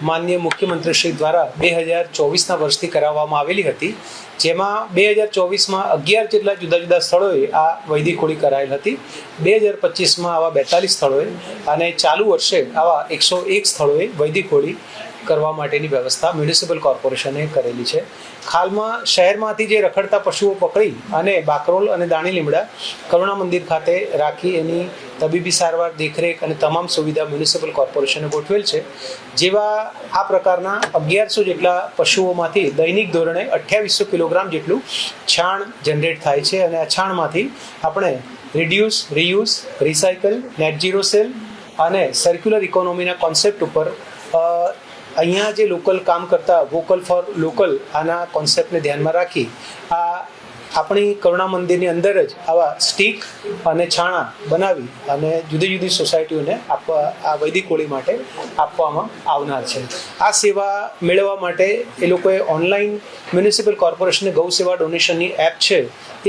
માનનીય મુખ્યમંત્રીશ્રી દ્વારા 2024ના વર્ષથી કરાવવામાં આવેલી હતી, જેમાં 2024માં 11 જેટલા જુદા જુદા સ્થળોએ આ વૈદિક હોળી કરાયેલ હતી, 2025માં આવા 42 સ્થળોએ અને ચાલુ વર્ષે આવા 101 સ્થળોએ વૈદિક હોળી કરવા માટેની વ્યવસ્થા મ્યુનિસિપલ કોર્પોરેશને કરેલી છે. હાલમાં શહેરમાંથી જે રખડતા પશુઓ પકડી અને બાકરોલ અને દાણી લીમડા કરુણા મંદિર ખાતે રાખી એની તબીબી સારવાર, દેખરેખ અને તમામ સુવિધા મ્યુનિસિપલ કોર્પોરેશને ગોઠવેલ છે. જેવા આ પ્રકારના 1100 જેટલા પશુઓમાંથી દૈનિક ધોરણે 2800 કિલોગ્રામ જેટલું છાણ જનરેટ થાય છે અને આ છાણમાંથી આપણે reduce, reuse, recycle, net zero cell અને સર્ક્યુલર ઇકોનોમીના કોન્સેપ્ટ ઉપર અહીંયા જે લોકલ કામ કરતા વોકલ ફોર લોકલ આના કોન્સેપ્ટને ધ્યાનમાં રાખી આ આપણી કરુણા મંદિરની અંદર જ આવા સ્ટીક અને છાણા બનાવી અને જુદી જુદી સોસાયટીઓને આ વૈદિક હોળી માટે આપવામાં આવનાર છે. આ સેવા મેળવવા માટે એ લોકોએ ઓનલાઈન મ્યુનિસિપલ કોર્પોરેશને ગૌ સેવા ડોનેશનની એપ છે,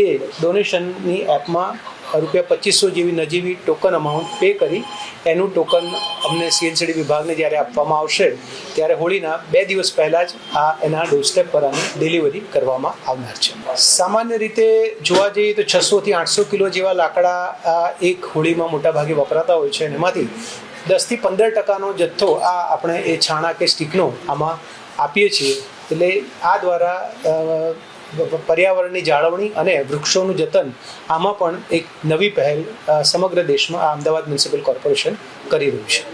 એ ડોનેશનની એપમાં ₹2500 જેવી નજીવી ટોકન અમાઉન્ટ પે કરી એનું ટોકન અમને સીએનસીડી વિભાગને જ્યારે આપવામાં આવશે ત્યારે હોળીના 2 દિવસ પહેલાં જ એના ડોરસ્ટેપ પર આની ડિલિવરી કરવામાં આવનાર છે. સામાન્ય રીતે જોવા જઈએ તો 600 થી 800 કિલો જેવા લાકડા એક હોળીમાં મોટાભાગે વપરાતા હોય છે અને એમાંથી 10 થી 15% જથ્થો આપણે એ છાણા કે સ્ટીકનો આમાં આપીએ છીએ. એટલે આ દ્વારા પર્યાવરણની જાળવણી અને વૃક્ષોનું જતન આમાં પણ એક નવી પહેલ સમગ્ર દેશમાં આ અમદાવાદ મ્યુનિસિપલ કોર્પોરેશન કરી રહ્યું છે.